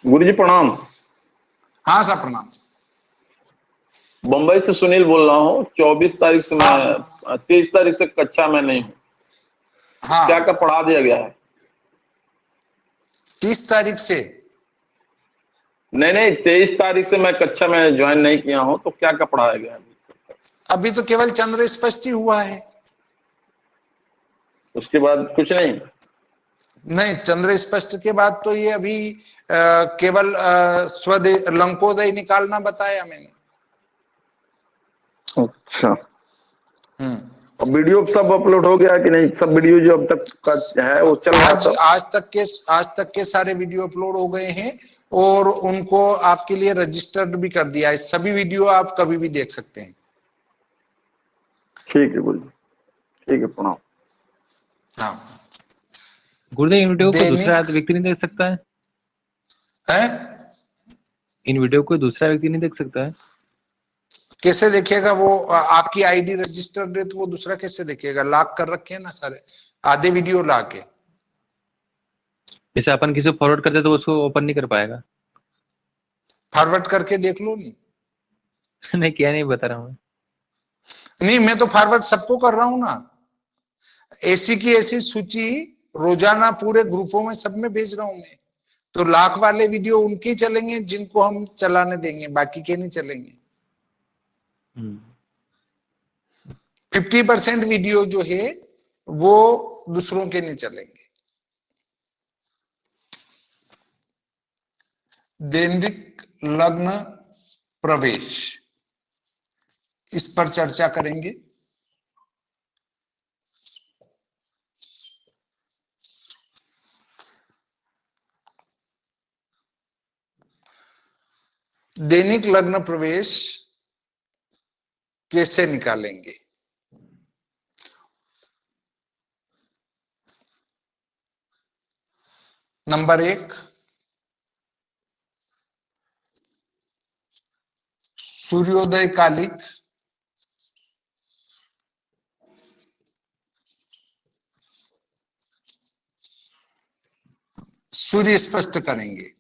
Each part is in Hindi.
गुरुजी प्रणाम। हाँ साहब प्रणाम। बम्बई से सुनील बोल रहा हूँ। 24 तारीख से हाँ मैं 23 तारीख से कक्षा में नहीं हूँ। क्या हाँ क्या पढ़ा दिया गया है? 30 तारीख से। नहीं नहीं, 23 तारीख से मैं कक्षा में ज्वाइन नहीं किया हूँ, तो क्या क्या पढ़ाया गया है? अभी तो केवल चंद्र स्पष्ट ही हुआ है। उसके बाद कुछ नहीं? नहीं, चंद्र स्पष्ट के बाद तो ये अभी केवल स्वदे लंकोदय निकालना बताया मैंने। अच्छा। हम्म। अब वीडियो सब अपलोड हो गया कि नहीं? सब वीडियो जो अब तक का है वो चल रहा है आज सब? आज तक के सारे वीडियो अपलोड हो गए हैं और उनको आपके लिए रजिस्टर्ड भी कर दिया है। सभी वीडियो आप कभी भी देख सकते हैं। ठीक है गुरुजी, ठीक है, प्रणाम। हाँ। गुरुदेव, इन वीडियो को दूसरा दैनिक व्यक्ति नहीं देख सकता है? है। इन वीडियो को दूसरा व्यक्ति नहीं देख सकता है? कैसे देखेगा वो? आपकी आईडी रजिस्टर्ड है तो वो दूसरा कैसे देखेगा? लॉक कर रखे हैं ना सारे, आधे वीडियो ला के। जैसे अपन किसी को फॉरवर्ड करते तो उसको ओपन नहीं कर पाएगा? फॉरवर्ड करके देख लो। नहीं नहीं किया, नहीं बता रहा हूँ। नहीं, मैं तो फॉरवर्ड सबको कर रहा हूं ना। ऐसी की ऐसी सूची रोजाना पूरे ग्रुपों में सब में भेज रहा हूं मैं। तो लाख वाले वीडियो उनके चलेंगे जिनको हम चलाने देंगे, बाकी के नहीं चलेंगे। 50% वीडियो जो है वो दूसरों के नहीं चलेंगे। दैनिक लग्न प्रवेश, इस पर चर्चा करेंगे। दैनिक लग्न प्रवेश कैसे निकालेंगे? नंबर 1, सूर्योदय कालिक सूर्य स्पष्ट करेंगे।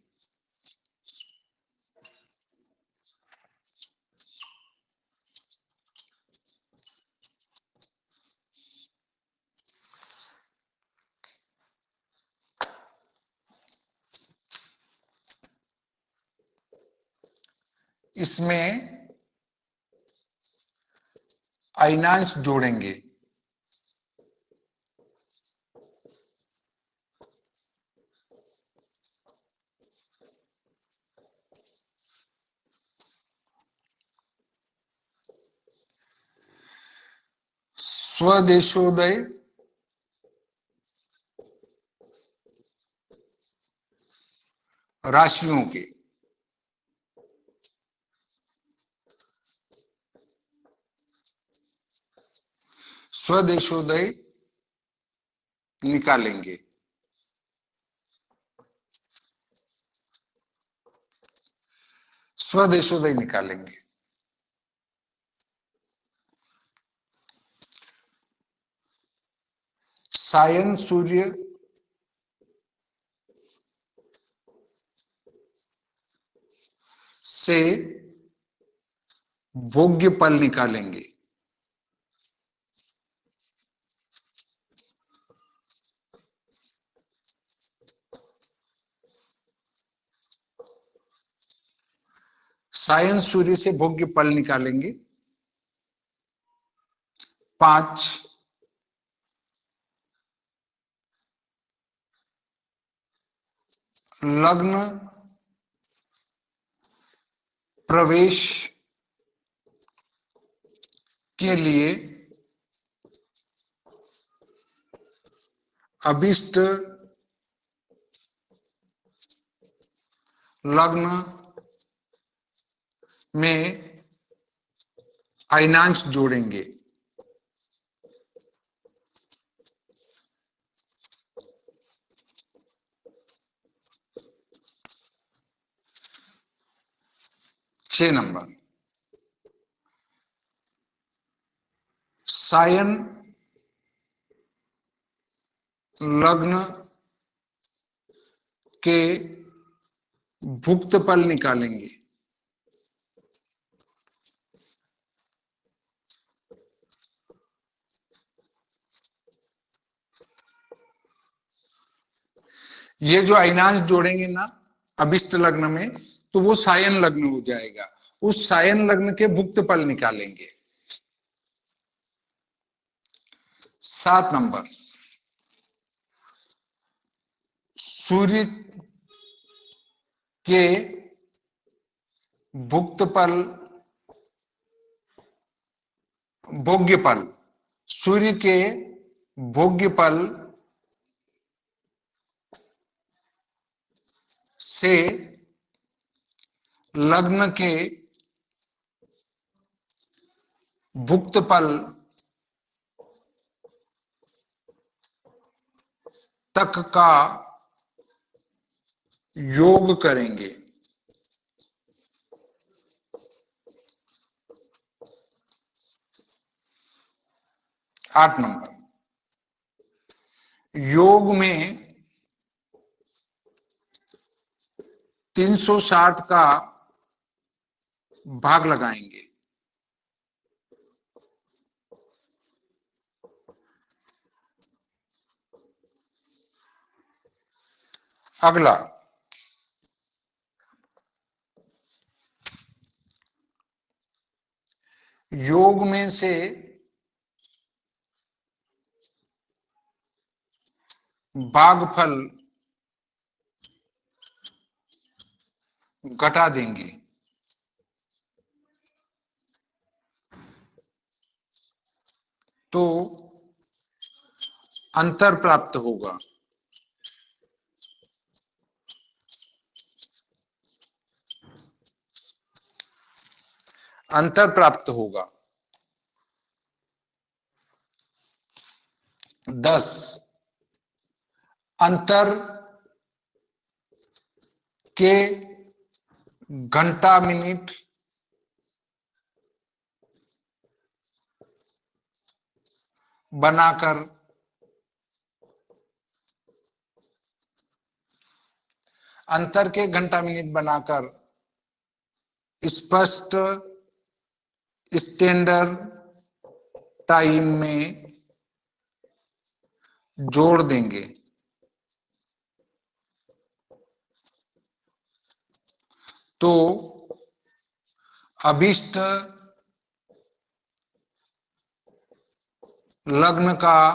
इसमें अयनांश जोड़ेंगे। स्वदेशोदय राशियों के स्वदेशोदय निकालेंगे। स्वदेशोदय निकालेंगे। सायन सूर्य से भोग्य पल निकालेंगे। सायन सूर्य से भोग्य पल निकालेंगे। 5, लग्न प्रवेश के लिए अभिष्ट लग्न में अयनांश जोड़ेंगे। छह नंबर, सायन लग्न के भुक्त फल निकालेंगे। ये जो अयनांश जोड़ेंगे ना अभिष्ट लग्न में, तो वो सायन लग्न हो जाएगा। उस सायन लग्न के भुक्त फल निकालेंगे। 7 नंबर, सूर्य के भुक्त फल, भोग्य फल, सूर्य के भोग्य फल से लग्न के भुक्त फल तक का योग करेंगे। आठ नंबर, योग में 360 का भाग लगाएंगे। अगला, योग में से भागफल घटा देंगे। तो अंतर प्राप्त होगा। अंतर प्राप्त होगा। 10, अंतर के घंटा मिनट बनाकर अंतर के घंटा मिनट बनाकर स्पष्ट स्टैंडर्ड टाइम में जोड़ देंगे। तो अभिष्ट लग्न का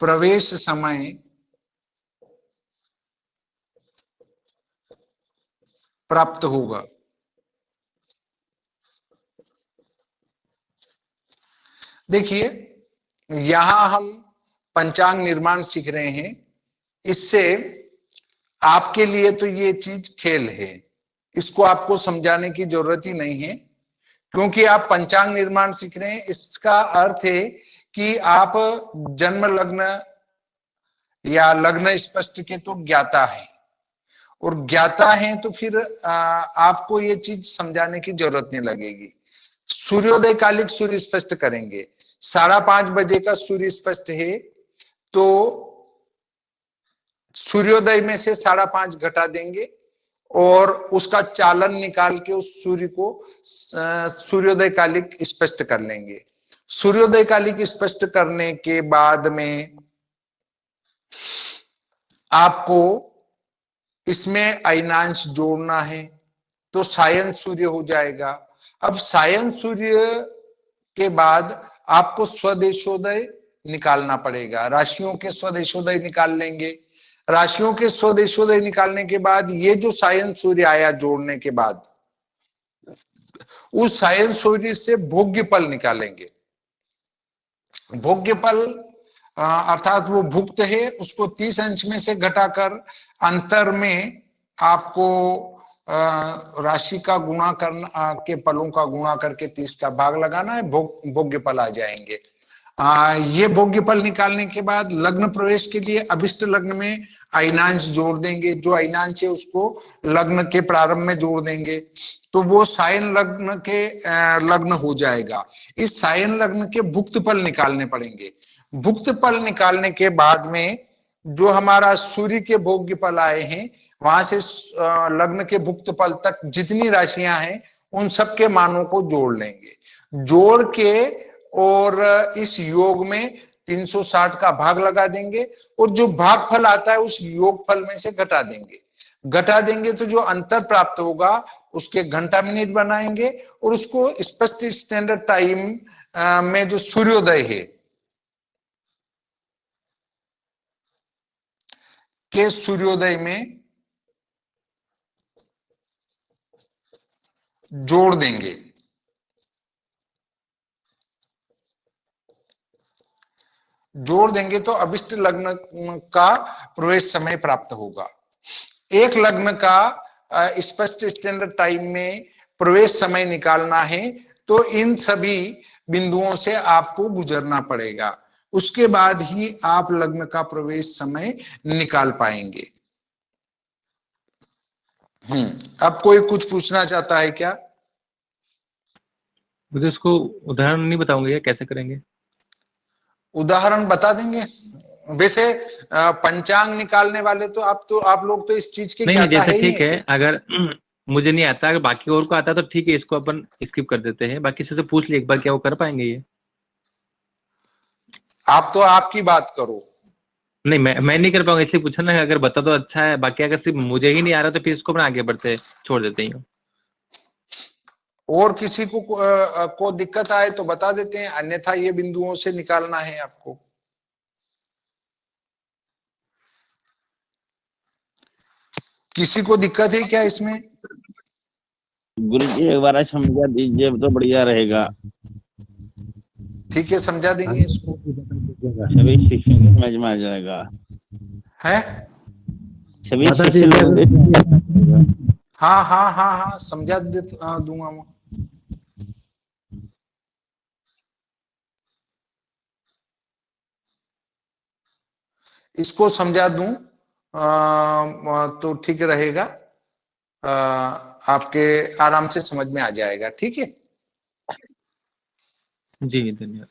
प्रवेश समय प्राप्त होगा। देखिए, यहां हम पंचांग निर्माण सीख रहे हैं। इससे आपके लिए तो ये चीज खेल है, इसको आपको समझाने की जरूरत ही नहीं है, क्योंकि आप पंचांग निर्माण सीख रहे हैं। इसका अर्थ है कि आप जन्म लग्न या लग्न स्पष्ट के तो ज्ञाता है, और ज्ञाता है तो फिर आपको ये चीज समझाने की जरूरत नहीं लगेगी। सूर्योदय कालिक सूर्य स्पष्ट करेंगे। 5:30 बजे का सूर्य स्पष्ट है, तो सूर्योदय में से 5:30 घटा देंगे और उसका चालन निकाल के उस सूर्य को सूर्योदय कालिक स्पष्ट कर लेंगे। सूर्योदय कालिक स्पष्ट करने के बाद में आपको इसमें अयनांश जोड़ना है, तो सायन सूर्य हो जाएगा। अब सायन सूर्य के बाद आपको स्वदेशोदय निकालना पड़ेगा। राशियों के स्वदेशोदय निकाल लेंगे। राशियों के स्वदेशोदय निकालने के बाद ये जो सायन सूर्य आया जोड़ने के बाद, उस सायन सूर्य से भोग्य फल निकालेंगे। भोग्य फल अर्थात वो भुक्त है, उसको 30 अंश में से घटाकर अंतर में आपको राशि का गुणा करना, के फलों का गुणा करके 30 का भाग लगाना है, भोग्य फल आ जाएंगे। ये भोग्य फल निकालने के बाद लग्न प्रवेश के लिए अभिष्ट लग्न में अयनांश जोड़ देंगे। जो अयनांश है उसको लग्न के प्रारंभ में जोड़ देंगे, तो वो सायन लग्न के लग्न हो जाएगा। इस सायन लग्न के भुक्त फल निकालने पड़ेंगे। भुक्त फल निकालने के बाद में जो हमारा सूर्य के भोग्य फल आए हैं वहां से लग्न के भुक्त फल तक जितनी राशियां हैं उन सब के मानों को जोड़ लेंगे, जोड़ के और इस योग में 360 का भाग लगा देंगे और जो भाग फल आता है उस योग फल में से घटा देंगे तो जो अंतर प्राप्त होगा उसके घंटा मिनट बनाएंगे और उसको स्पष्ट स्टैंडर्ड टाइम में जो सूर्योदय है के सूर्योदय में जोड़ देंगे। जोड़ देंगे तो अभिष्ट लग्न का प्रवेश समय प्राप्त होगा। एक लग्न का स्पष्ट स्टैंडर्ड टाइम में प्रवेश समय निकालना है तो इन सभी बिंदुओं से आपको गुजरना पड़ेगा, उसके बाद ही आप लग्न का प्रवेश समय निकाल पाएंगे। अब कोई कुछ पूछना चाहता है क्या? मुझे उसको उदाहरण नहीं बताऊंगे, कैसे करेंगे? उदाहरण बता देंगे। वैसे पंचांग निकालने वाले तो आप लोग तो इस चीज के नहीं, ज्ञाता जैसे है ही ठीक नहीं। है, अगर मुझे नहीं आता, अगर बाकी और को आता तो ठीक है, इसको अपन स्किप कर देते हैं। बाकी से पूछ लिए एक बार, क्या वो कर पाएंगे ये? आप तो आपकी बात करो। नहीं, मैं नहीं कर पाऊंगा, इसलिए पूछा ना। अगर बता तो अच्छा है, बाकी अगर सिर्फ मुझे ही नहीं आ रहा तो फिर इसको अपना आगे बढ़ते छोड़ देते ही। और किसी को दिक्कत आए तो बता देते हैं, अन्यथा ये बिंदुओं से निकालना है आपको। किसी को दिक्कत है क्या इसमें? गुरु जी एक बार समझा दीजिए तो बढ़िया रहेगा। ठीक है, समझा देंगे इसको। सभी शिष्यों को समझ में आ जाएगा। है? सभी शिष्यों हाँ हाँ हाँ हाँ, समझा दूंगा मैं। इसको समझा दूं तो ठीक रहेगा। आपके आराम से समझ में आ जाएगा। ठीक है जी, धन्यवाद।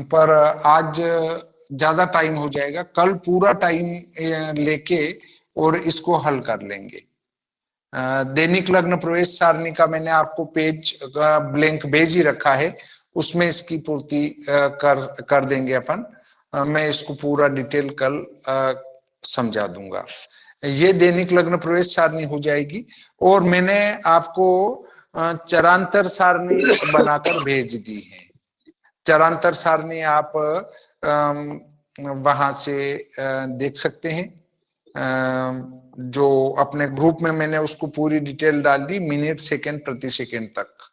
पर आज ज्यादा टाइम हो जाएगा, कल पूरा टाइम लेके और इसको हल कर लेंगे। दैनिक लग्न प्रवेश सारणी का मैंने आपको पेज ब्लैंक भेज ही रखा है, उसमें इसकी पूर्ति कर देंगे अपन। मैं इसको पूरा डिटेल कल समझा दूंगा। ये दैनिक लग्न प्रवेश सारणी हो जाएगी और मैंने आपको चरांतर सारणी बनाकर भेज दी है। चरांतर सारणी आप वहां से देख सकते हैं। जो अपने ग्रुप में मैंने उसको पूरी डिटेल डाल दी, मिनट सेकंड प्रति सेकंड तक।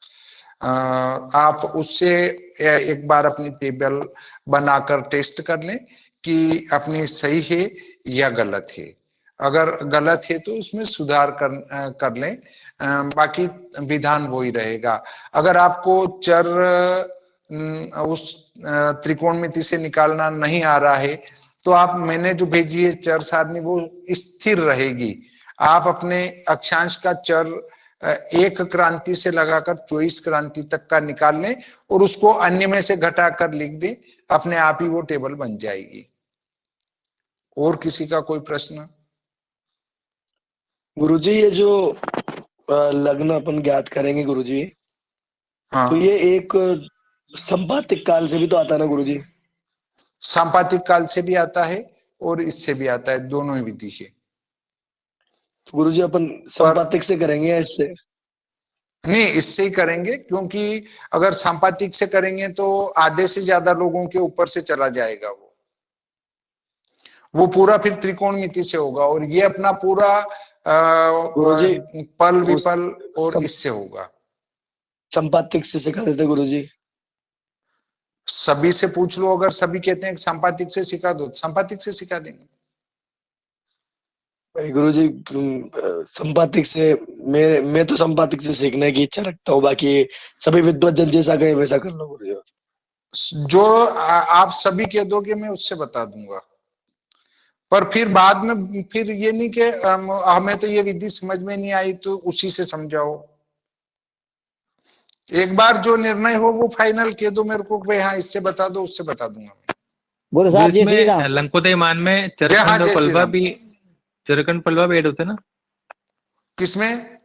आप उससे एक बार अपनी टेबल बनाकर टेस्ट कर लें कि अपनी सही है या गलत है। अगर गलत है तो उसमें सुधार कर लें, बाकी विधान वही रहेगा। अगर आपको चर उस त्रिकोणमिति से निकालना नहीं आ रहा है तो आप, मैंने जो भेजी है चर सारणी, वो स्थिर रहेगी। आप अपने अक्षांश का चर एक क्रांति से लगाकर 24 क्रांति तक का निकाल लें और उसको अन्य में से घटाकर लिख दें, अपने आप ही वो टेबल बन जाएगी। और किसी का कोई प्रश्न? गुरुजी ये जो लग्न अपन ज्ञात करेंगे गुरुजी, हाँ, तो ये एक संपातिक काल से भी तो आता है ना गुरुजी? संपातिक काल से भी आता है और इससे भी आता है, दोनों ही विधि है। तो गुरुजी अपन संपातिक से करेंगे या इससे? नहीं, इससे ही करेंगे, क्योंकि अगर संपातिक से करेंगे तो आधे से ज्यादा लोगों के ऊपर से चला जाएगा वो पूरा फिर त्रिकोणमिति से होगा और ये अपना पूरा गुरुजी पल विपल और इससे होगा। संपातिक से सिखा देते गुरुजी। सभी से पूछ लो, अगर सभी कहते हैं संपातिक से सिखा दो, संपातिक से सिखा देंगे। गुरुजी संपातिक से मैं तो संपातिक से सीखने की इच्छा रखता हूँ, बाकी सभी विद्वत जन जैसा कहे वैसा कर लो गुरुजी। जो आप सभी कह दोगे मैं उससे बता दूंगा, पर फिर बाद में फिर ये नहीं कि हमें तो ये विधि समझ में नहीं आई तो उसी से समझाओ। एक बार जो निर्णय हो वो फाइनल कह दो मेरे को, भाई हाँ इससे बता दो, उससे बता दूंगा मैं। बोलो जो साहब जय श्री इसमें राम। लंकोदय मान में जय हाँ, चरखंड और जय श्री पलवा राम भी, साहब। चरखंड पलवा भी ऐड होते हैं ना? किसमें?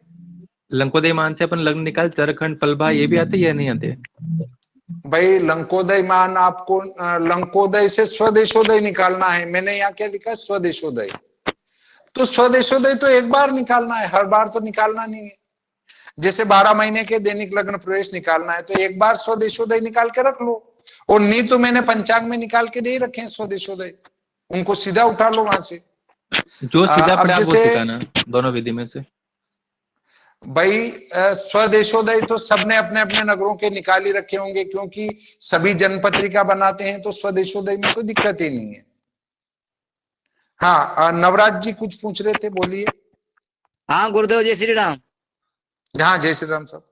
लंकोदय मान से अपन लग्न निकाल, चरखंड पलवा ये भी आते या नहीं आते? भाई लंकोदय मान आपको लंकोदय से स्वदेशोदय निकालना है। मैंने यहाँ क्या लिखा है, स्वदेशोदय। तो स्वदेशोदय तो एक बार निकालना है, हर बार तो निकालना नहीं है। जैसे 12 महीने के दैनिक लग्न प्रवेश निकालना है तो एक बार स्वदेशोदय निकाल के रख लो, और नहीं तो मैंने पंचांग में निकाल के दे ही रखे हैं स्वदेशोदय, उनको सीधा उठा लो वहां से। जो सीधा अब पड़े आप वो जैसे सिखाना, दोनों विधि में से। भाई स्वदेशोदय तो सबने अपने अपने नगरों के निकाल ही रखे होंगे, क्योंकि सभी जनपत्रिका बनाते हैं, तो स्वदेशोदय में कोई दिक्कत ही नहीं है। हाँ नवराज जी कुछ पूछ रहे थे, बोलिए। हाँ गुरुदेव जय श्री राम। हाँ जय श्री राम साहब।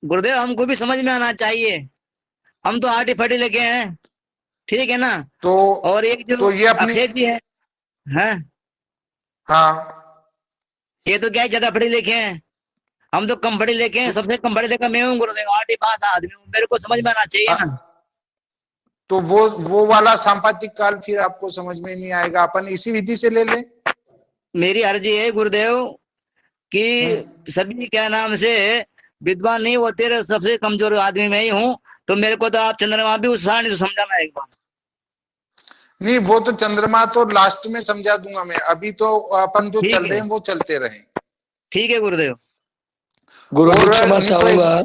गुरुदेव हमको भी समझ में आना चाहिए, हम तो आटी फटी लगे हैं, ठीक है ना? तो और एक जो तो ये अपनी, अक्षय जी है, हैं? हाँ ये तो क्या है, ज्यादा पढ़े लिखे हैं, हम तो कम पढ़े लिखे हैं। सबसे कम पढ़े लिखा मैं हूँ गुरुदेव, आटी पास आदमी हूँ, मेरे को समझ में आना चाहिए ना। तो वो वाला सांपातिक काल फिर आपको समझ में नहीं आएगा, अपन इसी विधि से ले लें। मेरी अर्जी है गुरुदेव कि सभी क्या नाम से विद्वान नहीं होते, सबसे कमजोर आदमी मैं ही हूँ, तो मेरे को तो आप चंद्रमा भी उस सारणी से समझाना एक बार। नहीं वो तो चंद्रमा तो लास्ट में समझा दूंगा मैं, अभी तो अपन जो ठीक चल रहे है, हैं वो चलते रहे। ठीक है गुरुदेव। गुरुजी और क्षमा नहीं तो चाहूंगा,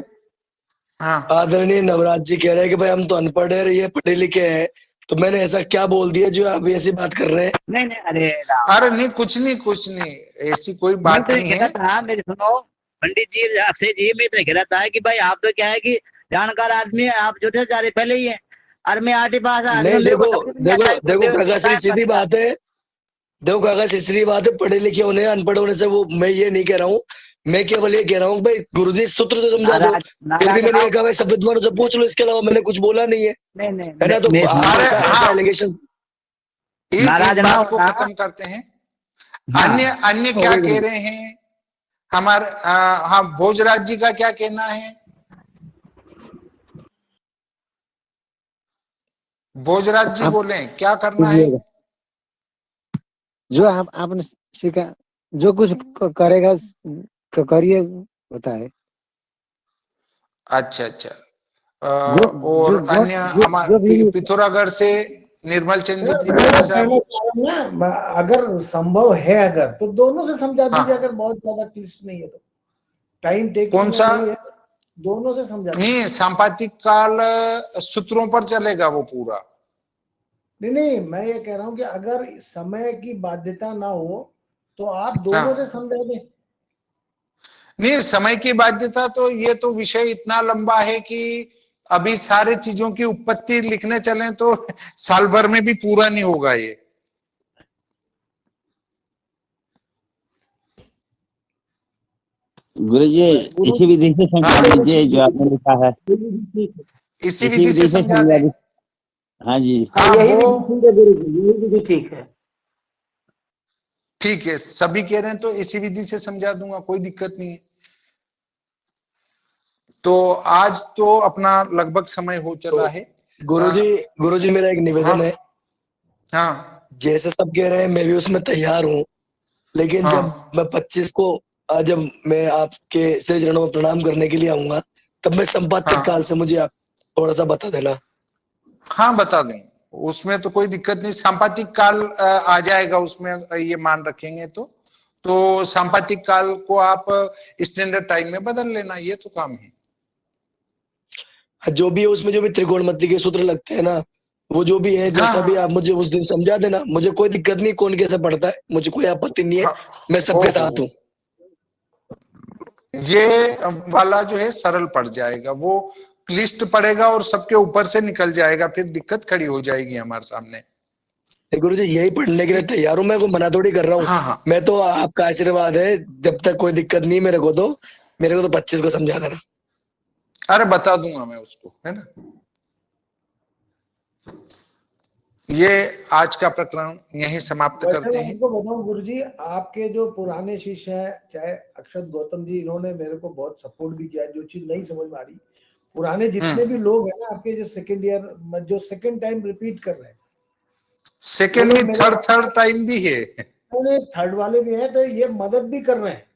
हाँ आदरणीय नवराज जी कह रहे हैं कि भाई हम तो अनपढ़ है, ये पढ़े लिखे हैं, तो मैंने ऐसा क्या बोल दिया जो आप ऐसी बात कर रहे हैं? नहीं नहीं, अरे राम, अरे नहीं कुछ नहीं, ऐसी कोई मैं बात तो ये नहीं कह रहा है। था, मेरे सुनो पंडित जी, अक्षय जी, मैं तो ये कह रहा था कि भाई आप तो क्या है कि जानकार आदमी है, आप जो थे सारे पहले ही है, और मैं आटे पास आदमी हूं, नहीं मेरे को देखो, समझ में नहीं देखो आता है देखो गुरुदेव, काका श्री बताया सीधी पड़ेगा। बात है, देखो काका श्री सीधी बात है, पढ़े लिखे होने अनपढ़ होने से वो मैं ये नहीं कह रहा हूँ, मैं केवल ये कह रहा हूँ भाई गुरुजी सूत्र से समझा दो। नाराज फिर भी नाराज मैंने ना ये हो। कहा भाई सब विद्वानों से पूछ लो, इसके अलावा मैंने कुछ बोला नहीं है, नहीं नहीं, है ना? तो आप अरे ऐसा ऐसा हाँ, एलिगेशन इस नाराज ना बात को होना। खत्म करते हैं। अन्य हाँ अन्य हो क्या गई कह गुरु। रहे हैं हमारे, हाँ भोजराज जी का क्या कहना है? भोजराज जी आप बोले क्या करना है? कीजिएगा जो आप आपने सीखा, जो कुछ करेगा करिए, बताए। अच्छा अच्छा। जो और जो जो अन्य जो, जो हमारे भी पिथौरागढ़ से निर्मल चंद्र जी मैं त्रिवेदी कहना साहब। चाह रहा हूँ ना, अगर संभव है अगर तो दोनों से समझा दीजिए, हाँ अगर बहुत ज्यादा क्लिष्ट नहीं है तो, टाइम कौन टेकिंग में सा? नहीं है, दोनों से समझा दीजिए। नहीं सांपातिक काल सूत्रों पर चलेगा वो पूरा। नहीं नहीं, मैं ये कह रहा हूँ कि अगर समय की बाध्यता ना हो तो आप दोनों से हाँ समझा दें। नहीं समय की बाध्यता तो, ये तो विषय इतना लंबा है कि अभी सारे चीजों की उत्पत्ति लिखने चले तो साल भर में भी पूरा नहीं होगा ये। गुरु जी गुरु इसी विधि से समझा हाँ दीजिए जो आपने लिखा है, इसी इसी विधि से विधि से समझा समझा दें। दीजिए। हाँ जी। हाँ यही वो विधि ठीक है गुरु जी, यही विधि ठीक है। ठीक है, सभी कह रहे हैं तो इसी विधि से समझा दूंगा, कोई दिक्कत नहीं है। तो आज तो अपना लगभग समय हो चला है। गुरुजी, गुरुजी मेरा एक हाँ निवेदन है, हाँ जैसे सब कह रहे हैं मैं भी उसमें तैयार हूँ, लेकिन जब हाँ मैं 25 को जब मैं आपके श्री चरणों में प्रणाम करने के लिए आऊंगा, तब मैं संपातिक काल से हाँ मुझे आप थोड़ा सा बता देना। हाँ बता दें, उसमें तो कोई दिक्कत नहीं। सांपातिक काल आ जाएगा उसमें, ये मान रखेंगे तो सांपातिक काल को आप स्टैंडर्ड टाइम में बदल लेना, ये तो काम है। जो भी है उसमें जो भी त्रिकोणमिति के सूत्र लगते हैं ना, वो जो भी है हाँ जैसा भी हाँ आप मुझे उस दिन समझा देना, मुझे कोई दिक्कत नहीं, कौन कैसे पढ़ता है मुझे कोई आपत्ति नहीं है, हाँ मैं हो सबके साथ हूँ। ये वाला जो है सरल पड़ जाएगा, वो क्लिष्ट पड़ेगा और सबके ऊपर से निकल जाएगा, फिर दिक्कत खड़ी हो जाएगी हमारे सामने। गुरु जी यही पढ़ने के लिए तैयार हूँ, मैं कोई मना थोड़ी कर रहा हूँ, हाँ हाँ मैं तो आपका आशीर्वाद है, जब तक कोई दिक्कत नहीं मेरे को तो 25 को समझा देना। अरे बता दूंगा मैं उसको, है ना। ये आज का प्रकरण यहीं समाप्त वैसे करते मैं हैं। आपको बताऊं गुरुजी, आपके जो पुराने शिष्य हैं, चाहे अक्षत गौतम जी, इन्होंने मेरे को बहुत सपोर्ट भी किया। जो चीज नहीं समझ में आ रही, पुराने जितने भी लोग हैं ना आपके, जो सेकंड ईयर में जो सेकंड टाइम रिपीट कर रहे हैं, वो सेकंड लोग नहीं, मेरे थर्ड टाइम भी है। थर्ड वाले भी हैं, तो ये मदद भी कर रहे हैं।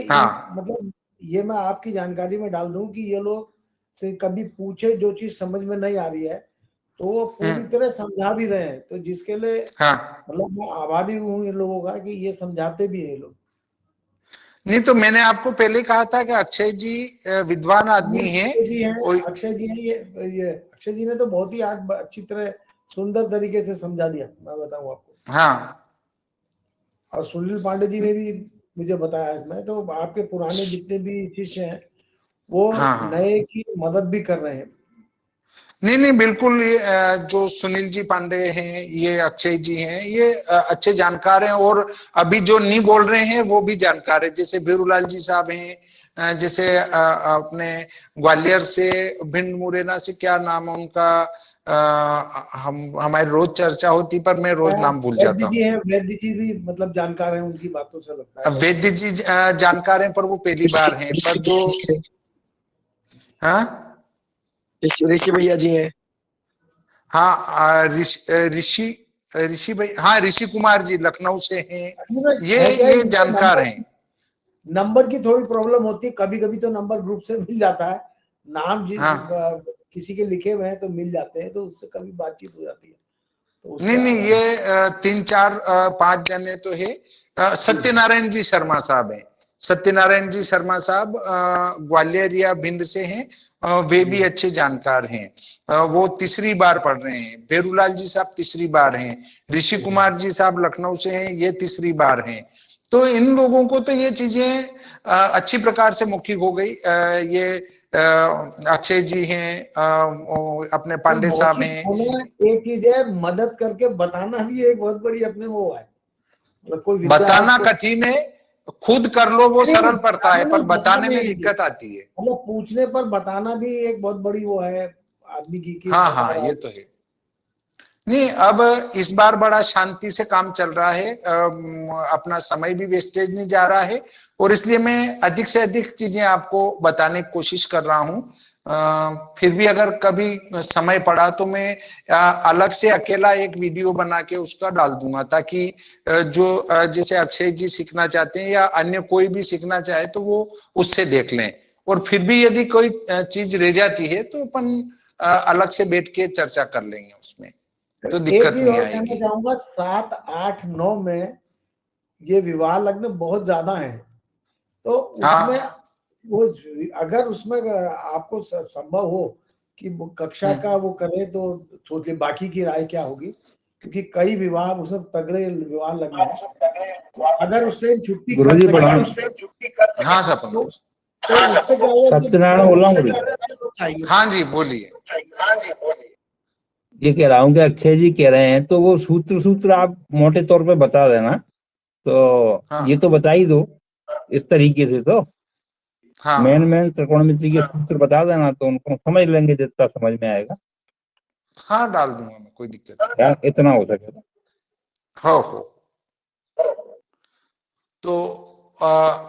हाँ मतलब ये मैं आपकी जानकारी में डाल दूं कि ये लोग से कभी पूछे जो चीज समझ में नहीं आ रही है तो वो पूरी तरह समझा भी रहे हैं, तो जिसके लिए हाँ। मतलब मैं आभारी हूँ इन लोगों का कि ये समझाते भी है ये लोग। नहीं तो मैंने आपको पहले कहा था कि अक्षय जी विद्वान आदमी हैं। अक्षय जी हैं, और अक्षय जी हैं, ये अक्षय जी ने तो बहुत ही आज अच्छी तरह सुंदर तरीके से समझा दिया, मैं बताऊं आपको। हाँ और सुनील पांडे जी ने भी मुझे बताया इसमें, तो आपके पुराने जितने भी शिष्य हैं वो हाँ हाँ। नए की मदद भी कर रहे हैं। नहीं नहीं बिल्कुल, ये जो सुनील जी पांडे हैं, ये अक्षय जी हैं, ये अच्छे जानकार हैं। और अभी जो नहीं बोल रहे हैं वो भी जानकार है, जैसे भीरूलाल जी साहब हैं, जैसे अपने ग्वालियर से, भिंड मुरैना से, क्या नाम है उनका, हम हमारी रोज चर्चा होती पर मैं रोज नाम भूल वैद्य जाता जी हूँ। हैं, वैद्य जी भी मतलब जानकार हैं, उनकी बातों से लगता है वैद्य वैद्य जी। जी जानकार हैं, पर वो पहली बार हैं। पर जो हाँ ऋषि भैया जी हैं। हाँ ऋषि ऋषि भाई, हाँ ऋषि कुमार जी लखनऊ से हैं। है क्या, ये इनके जानकार हैं। नंबर की थोड़ी प्रॉब्लम होती है, कभी कभी तो नंबर ग्रुप से मिल जाता है, नाम जिस हाँ किसी के लिखे हुए हैं तो मिल जाते हैं, तो उससे कभी बातचीत हो जाती है, तो नहीं उससे नहीं, आराम। ये 3 4 5 जने तो है। सत्यनारायण जी शर्मा साहब हैं। सत्यनारायण जी शर्मा साहब ग्वालियर या भिंड से हैं। वे भी अच्छे जानकार हैं। वो तीसरी बार पढ़ रहे हैं। भेरूलाल जी साहब तीसरी बार हैं। ऋषि कुमार जी साहब लखनऊ से हैं, ये तीसरी बार हैं। तो इन लोगों को तो ये चीजें अच्छी प्रकार से मौखिक हो गई। ये अक्षय जी हैं, अपने तो पांडे साहब मौखिक हैं। होना एक चीज है, मदद करके बताना भी एक बहुत बड़ी अपने वो है। मतलब कोई विद्या बताना आपको, कठिन है, खुद कर लो वो नहीं सरल पड़ता है, बताना पर नहीं, बताने में बताने दिक्कत आती है। मतलब पूछने पर बताना भी एक बहुत बड़ी वो है आदमी की, कि हाँ बता हाँ, रहा ये है। तो है। नहीं, अब इस बार बड़ा शांति से काम चल रहा है। अपना समय भी वेस्टेज नहीं जा रहा है, और इसलिए मैं अधिक से अधिक चीजें आपको बताने की कोशिश कर रहा हूँ। फिर भी अगर कभी समय पड़ा तो मैं अलग से अकेला एक वीडियो बना के उसका डाल दूंगा, ताकि जैसे अक्षय जी सीखना चाहते हैं या अन्य कोई भी सीखना चाहे तो वो उससे देख लें। और फिर भी यदि कोई चीज रह जाती है तो अपन अलग से बैठ के चर्चा कर लेंगे उसमें, तो एक दिक्कत चीज नहीं और कहना आएगी। चाहूंगा, 7 8 9 में ये विवाह लग्न बहुत ज्यादा है, तो उसमें हाँ वो, अगर उसमें आपको संभव हो कि वो कक्षा का वो करे तो सोचिए बाकी की राय क्या होगी, क्योंकि कई विवाह उसमें तगड़े विवाह लग्न है, अगर उससे छुट्टी कर गुरुजी सके प्रणाम। हाँ सपन, तो उससे क्या होगा कि सत्यनारायण बोल रहा हूँ गुरुजी। लोग आएंगे। हाँ जी बोलिए। ये कह रहा हूँ कि अक्षय जी कह रहे हैं तो वो सूत्र सूत्र आप मोटे तौर पे बता देना, तो हाँ ये तो बता ही दो इस तरीके से। तो हाँ मेन हाँ मेन त्रिकोणमिति के सूत्र बता देना तो उनको समझ लेंगे जितना समझ में आएगा, हाँ, डाल दूंगा मैं, कोई दिक्कत नहीं। या इतना हो सके तो। हो तो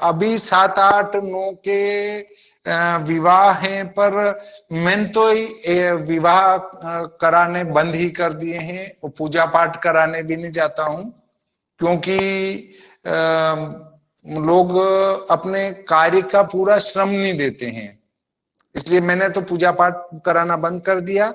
अभी 7 8 9 के विवाह हैं, पर मैंने तो विवाह कराने बंद ही कर दिए हैं, और पूजा पाठ कराने भी नहीं जाता हूँ, क्योंकि लोग अपने कार्य का पूरा श्रम नहीं देते हैं। इसलिए मैंने तो पूजा पाठ कराना बंद कर दिया,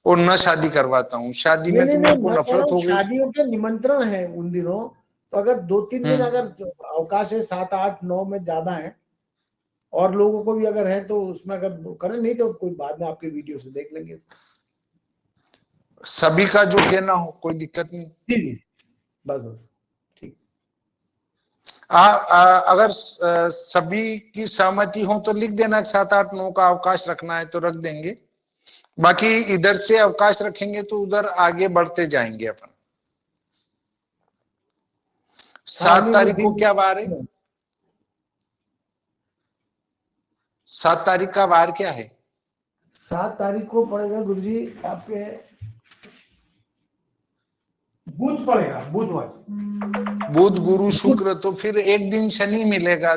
और न शादी करवाता हूँ। शादी नहीं में नहीं तो नहीं, मेरे को मैं कह रहा नफरत हूँ हो गई। शादियों के निमंत्रण है उन दिनों, तो अगर 2 3 दिन हम्म। अगर अवकाश है, 7 8 9 में ज्यादा है और लोगों को भी अगर है तो उसमें अगर करें, नहीं तो कोई बाद में आपके वीडियो से देख लेंगे। सभी का जो कहना हो, कोई दिक्कत नहीं। जी जी, बस बस, ठीक। अगर सभी की सहमति हो तो लिख देना, 7 8 9 का अवकाश रखना है तो रख देंगे। बाकी इधर से अवकाश रखेंगे तो उधर आगे बढ़ते जाएंगे अपन। हाँ 7 नहीं नहीं, तारीख को ठीक क्या वार है? 7 तारीख का वार क्या है? 7 तारीख को पड़ेगा गुरुजी आपके बुध पड़ेगा, बुधवार, बुध गुरु शुक्र, तो फिर एक दिन शनि मिलेगा।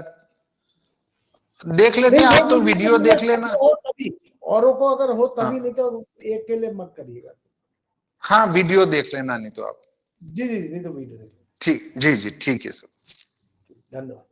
देख लेते हैं, आप तो वीडियो देख लेना। हो तभी, औरों को अगर हो तभी, हाँ। नहीं तो एक के लिए मत करिएगा। हाँ, वीडियो देख लेना, नहीं तो आप। जी जी, नहीं तो वीडियो देखिए। ठीक, जी जी, ठीक है सर। धन्यवाद।